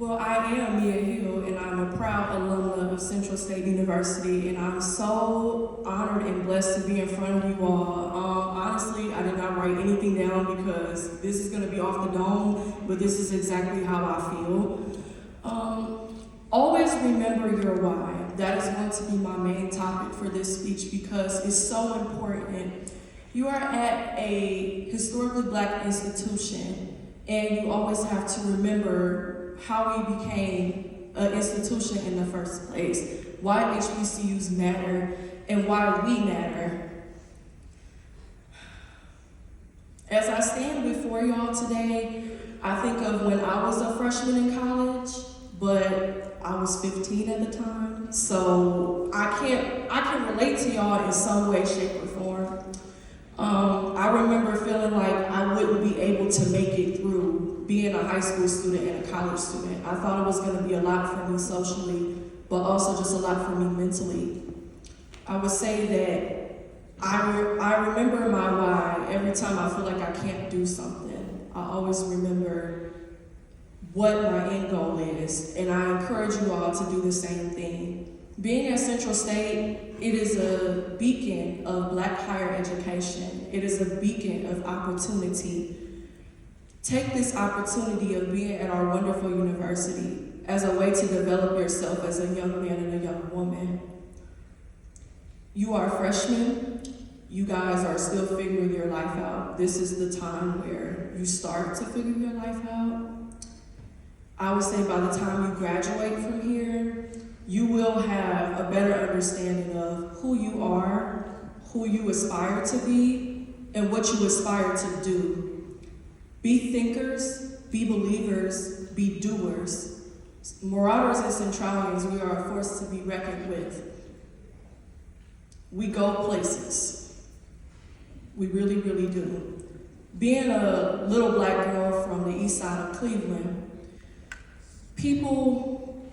Well, I am Meiyah, and I'm a proud alumna of Central State University, and I'm so honored and blessed to be in front of you all. Honestly, I did not write anything down because this is going to be off the dome, but this is exactly how I feel. Always remember your why. That is going to be my main topic for this speech because it's so important. You are at a historically Black institution, and you always have to remember how we became an institution in the first place, why HBCUs matter, and why we matter. As I stand before y'all today, I think of when I was a freshman in college, but I was 15 at the time, so I can relate to y'all in some way, shape, or form. I remember feeling like I wouldn't be able to make it through being a high school student and a college student. I thought it was going to be a lot for me socially, but also just a lot for me mentally. I would say that I remember my why every time I feel like I can't do something. I always remember what my end goal is, and I encourage you all to do the same thing. Being at Central State, it is a beacon of Black higher education. It is a beacon of opportunity. Take this opportunity of being at our wonderful university as a way to develop yourself as a young man and a young woman. You are freshmen. You guys are still figuring your life out. This is the time where you start to figure your life out. I would say by the time you graduate from here, you will have a better understanding of who you are, who you aspire to be, and what you aspire to do. Be thinkers, be believers, be doers. Marauders and Centralians, we are a force to be reckoned with. We go places. We really, really do. Being a little Black girl from the east side of Cleveland, people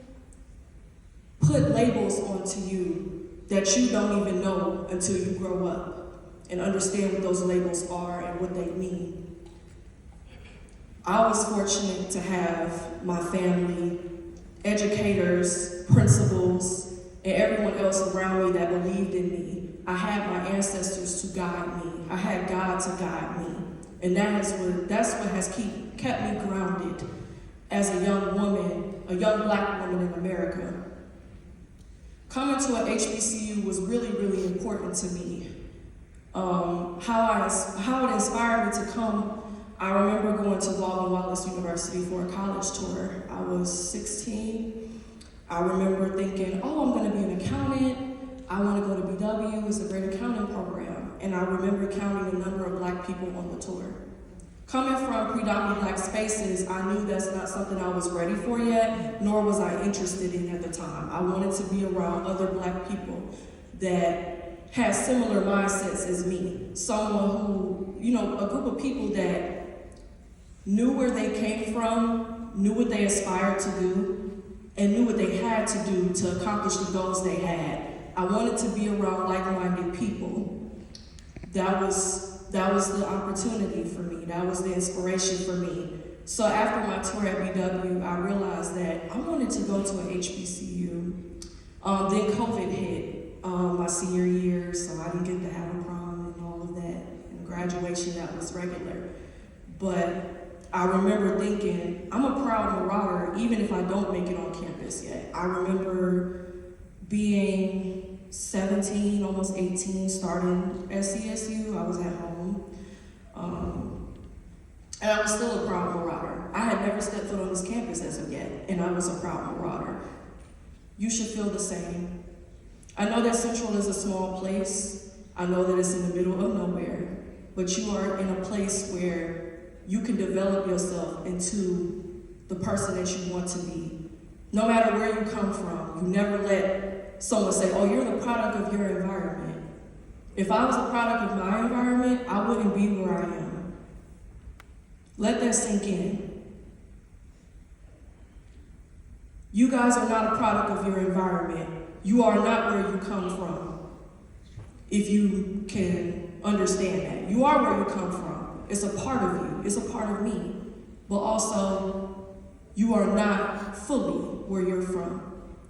put labels onto you that you don't even know until you grow up and understand what those labels are and what they mean. I was fortunate to have my family, educators, principals, and everyone else around me that believed in me. I had my ancestors to guide me. I had God to guide me. And that's what has kept me grounded as a young woman, a young Black woman in America. Coming to an HBCU was really, really important to me. How it inspired me to come, I remember going to Baldwin Wallace University for a college tour. I was 16. I remember thinking, oh, I'm gonna be an accountant. I wanna go to BW, it's a great accounting program. And I remember counting the number of Black people on the tour. Coming from predominantly Black spaces, I knew that's not something I was ready for yet, nor was I interested in at the time. I wanted to be around other Black people that had similar mindsets as me. Someone who, a group of people that knew where they came from, knew what they aspired to do, and knew what they had to do to accomplish the goals they had. I wanted to be around like-minded people. That was the opportunity for me. That was the inspiration for me. So after my tour at BW, I realized that I wanted to go to an HBCU. Then COVID hit my senior year, so I didn't get to have a prom and all of that. And graduation, that was regular. But I remember thinking, I'm a proud Marauder, even if I don't make it on campus yet. I remember being 17, almost 18, starting at CSU. I was at home. And I was still a proud Marauder. I had never stepped foot on this campus as of yet, and I was a proud Marauder. You should feel the same. I know that Central is a small place. I know that it's in the middle of nowhere, but you are in a place where you can develop yourself into the person that you want to be. No matter where you come from, you never let someone say, oh, you're the product of your environment. If I was a product of my environment, I wouldn't be where I am. Let that sink in. You guys are not a product of your environment. You are not where you come from. If you can understand that. You are where you come from. It's a part of you. It's a part of me. But also, You are not fully where you're from.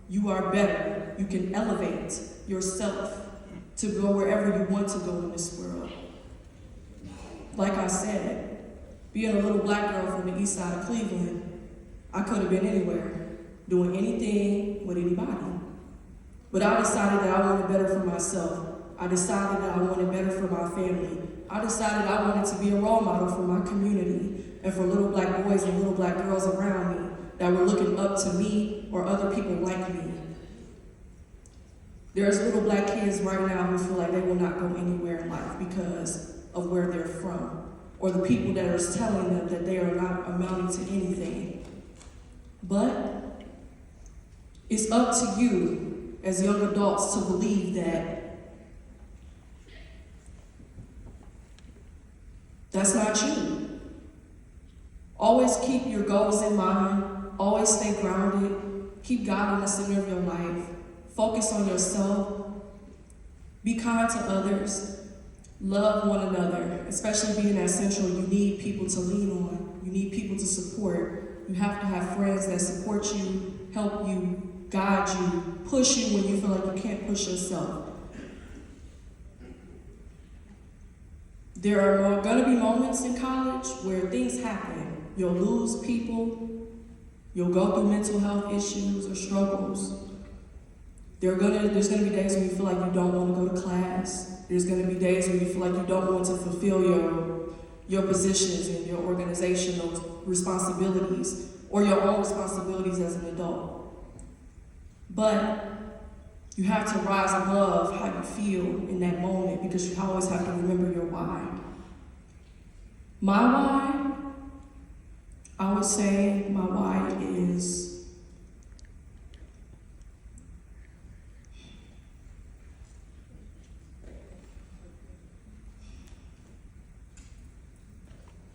You are better. You can elevate yourself to go wherever you want to go in this world. Like I said, being a little black girl from the east side of Cleveland, I could have been anywhere, doing anything with anybody. But I decided that I wanted better for myself. I decided that I wanted better for my family. I decided I wanted to be a role model for my community and for little black boys and little black girls around me that were looking up to me or other people like me. There's little black kids right now who feel like they will not go anywhere in life because of where they're from, or the people that are telling them that they are not amounting to anything. But it's up to you as young adults to believe that that's not you. Always keep your goals in mind. Always stay grounded. Keep God in the center of your life. Focus on yourself. Be kind to others. Love one another. Especially being at Central, you need people to lean on. You need people to support. You have to have friends that support you, help you, guide you, push you when you feel like you can't push yourself. There are going to be moments in college where things happen. You'll lose people. You'll go through mental health issues or struggles. There's going to be days when you feel like you don't want to go to class. There's going to be days when you feel like you don't want to fulfill your positions and your organizational responsibilities or your own responsibilities as an adult. But you have to rise above how you feel in that moment because you always have to remember your why. My why, I would say my why is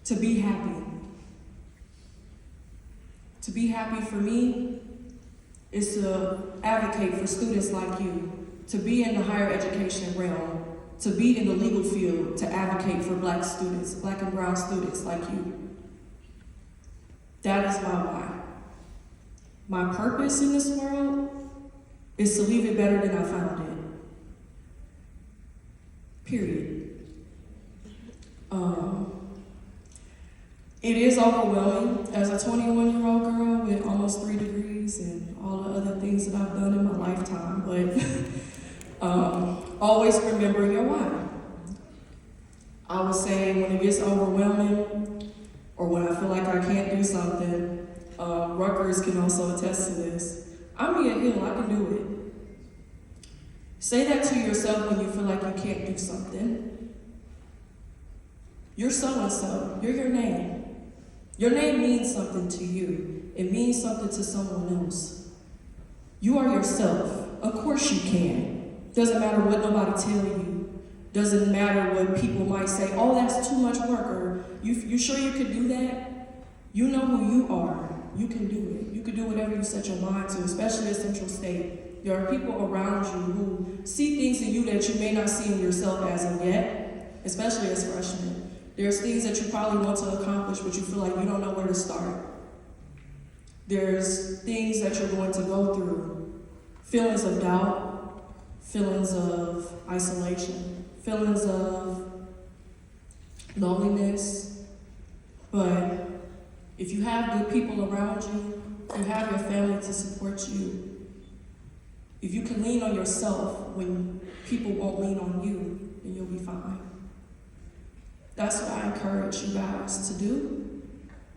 to be happy. To be happy for me is to advocate for students like you, to be in the higher education realm, to be in the legal field, to advocate for black students, black and brown students like you. That is my why. My purpose in this world is to leave it better than I found it. Period. It is overwhelming as a 21-year-old girl with almost 3 degrees and all the other things that I've done in my lifetime, but always remember your why. I would say when it gets overwhelming or when I feel like I can't do something, Rutgers can also attest to this. I'm Meiyah Hill, I can do it. Say that to yourself when you feel like you can't do something. You're so-and-so, you're your name. Your name means something to you. It means something to someone else. You are yourself. Of course you can. Doesn't matter what nobody tell you. Doesn't matter what people might say, oh, that's too much work, or you sure you could do that? You know who you are. You can do it. You can do whatever you set your mind to, especially at Central State. There are people around you who see things in you that you may not see in yourself as of yet, especially as freshmen. There's things that you probably want to accomplish, but you feel like you don't know where to start. There's things that you're going to go through. Feelings of doubt, feelings of isolation, feelings of loneliness. But if you have good people around you, you have your family to support you. If you can lean on yourself when people won't lean on you, then you'll be fine. That's what I encourage you guys to do,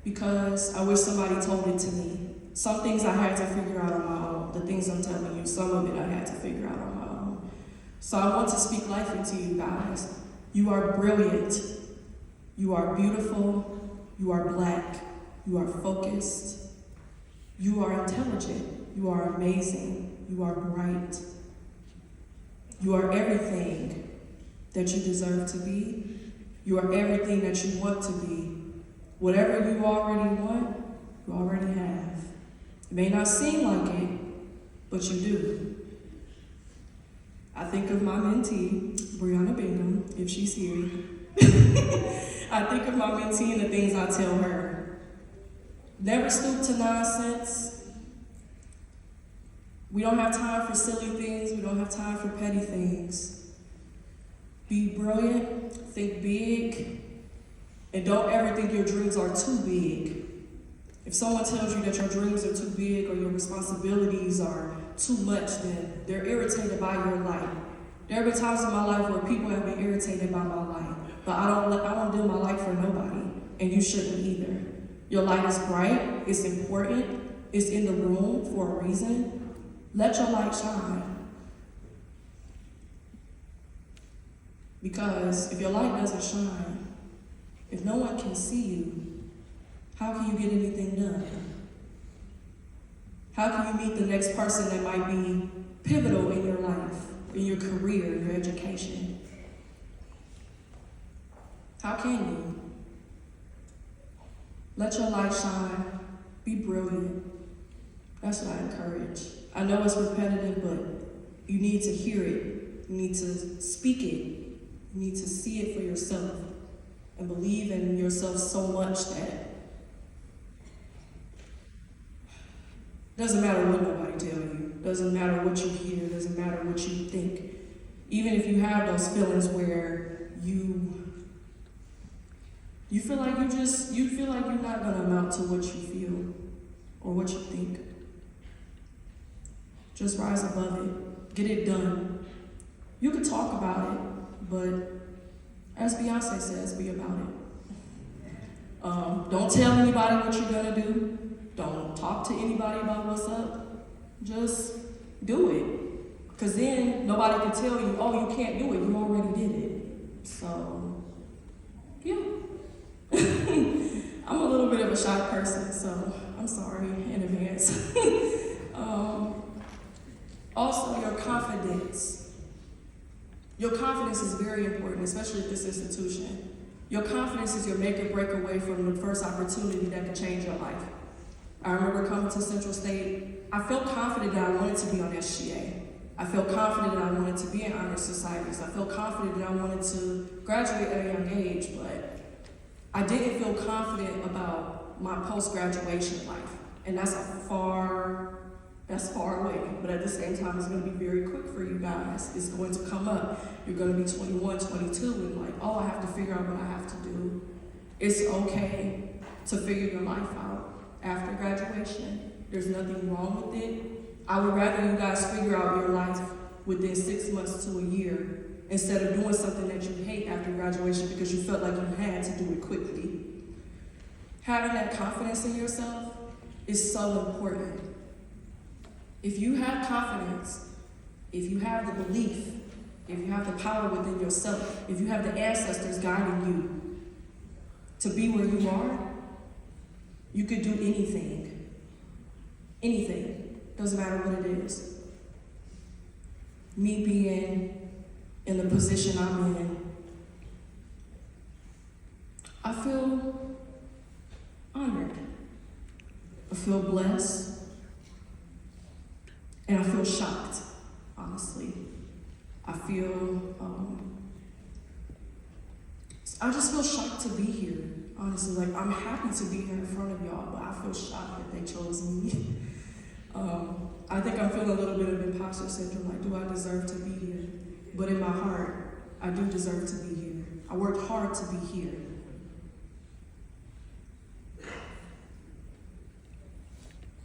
because I wish somebody told it to me. Some things I had to figure out on my own. The things I'm telling you, some of it I had to figure out on my own. So I want to speak life into you guys. You are brilliant. You are beautiful. You are black. You are focused. You are intelligent. You are amazing. You are bright. You are everything that you deserve to be. You are everything that you want to be. Whatever you already want, you already have. It may not seem like it, but you do. I think of my mentee, Brianna Bingham, if she's here. I think of my mentee and the things I tell her. Never stoop to nonsense. We don't have time for silly things. We don't have time for petty things. Be brilliant, think big, and don't ever think your dreams are too big. If someone tells you that your dreams are too big or your responsibilities are too much, then they're irritated by your light. There have been times in my life where people have been irritated by my light, but I don't dim my light for nobody, and you shouldn't either. Your light is bright, it's important, it's in the room for a reason. Let your light shine. Because if your light doesn't shine, if no one can see you, how can you get anything done? How can you meet the next person that might be pivotal in your life, in your career, in your education? How can you? Let your light shine. Be brilliant. That's what I encourage. I know it's repetitive, but you need to hear it. You need to speak it. You need to see it for yourself and believe in yourself so much that it doesn't matter what nobody tell you. Doesn't matter what you hear. Doesn't matter what you think. Even if you have those feelings where you feel like you're not gonna amount to what you feel or what you think. Just rise above it. Get it done. You can talk about it, but as Beyonce says, be about it. Don't tell anybody what you're gonna do. Don't talk to anybody about what's up. Just do it. Because then nobody can tell you, oh, you can't do it. You already did it. So, yeah. I'm a little bit of a shy person, so I'm sorry in advance. Also, your confidence. Your confidence is very important, especially at this institution. Your confidence is your make or break away from the first opportunity that can change your life. I remember coming to Central State, I felt confident that I wanted to be on SGA. I felt confident that I wanted to be in honor societies. I felt confident that I wanted to graduate at a young age, but I didn't feel confident about my post-graduation life. And that's far away, but at the same time, it's gonna be very quick for you guys. It's going to come up. You're gonna be 21, 22, and like, oh, I have to figure out what I have to do. It's okay to figure your life out after graduation. There's nothing wrong with it. I would rather you guys figure out your life within 6 months to a year instead of doing something that you hate after graduation because you felt like you had to do it quickly. Having that confidence in yourself is so important. If you have confidence, if you have the belief, if you have the power within yourself, if you have the ancestors guiding you to be where you are, you could do anything. Anything. Doesn't matter what it is. Me being in the position I'm in, I feel honored. I feel blessed. And I feel shocked, honestly. I just feel shocked to be here, honestly. Like, I'm happy to be here in front of y'all, but I feel shocked that they chose me. I think I'm feeling a little bit of imposter syndrome, like, do I deserve to be here? But in my heart, I do deserve to be here. I worked hard to be here.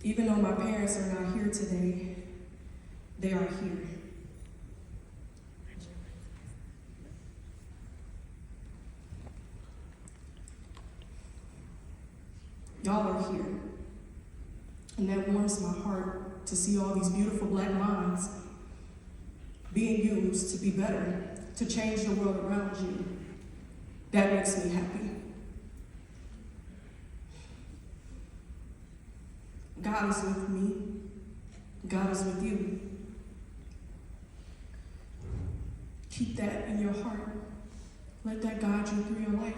Even though my parents are not here today, they are here. Y'all are here. And that warms my heart to see all these beautiful black minds being used to be better, to change the world around you. That makes me happy. God is with me. God is with you. Keep that in your heart. Let that guide you through your life.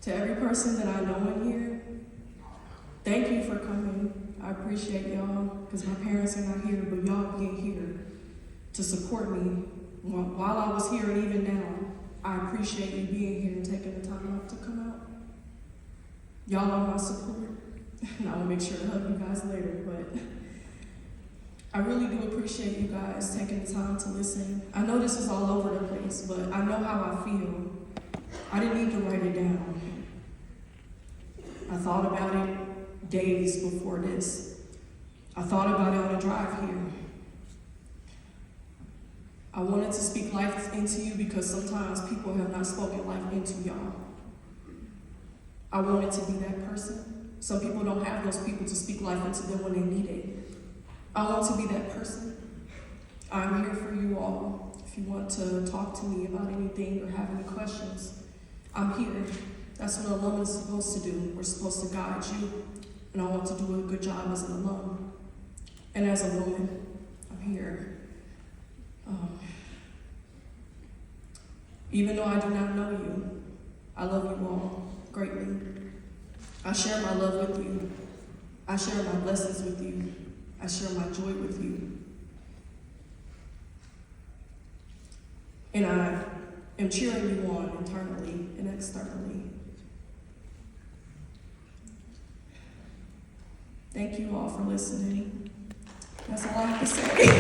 To every person that I know in here, thank you for coming. I appreciate y'all, because my parents are not here, but y'all being here to support me while I was here and even now. I appreciate you being here and taking the time out to come out. Y'all are my support, and I will make sure to hug you guys later, but I really do appreciate you guys taking the time to listen. I know this is all over the place, but I know how I feel. I didn't need to write it down. I thought about it days before this. I thought about it on the drive here. I wanted to speak life into you because sometimes people have not spoken life into y'all. I wanted to be that person. Some people don't have those people to speak life into them when they need it. I want to be that person. I'm here for you all. If you want to talk to me about anything or have any questions, I'm here. That's what an alum is supposed to do. We're supposed to guide you, and I want to do a good job as an alum. And as a woman, I'm here. Even though I do not know you, I love you all greatly. I share my love with you. I share my blessings with you. I share my joy with you. And I am cheering you on internally and externally. Thank you all for listening. That's all I have to say.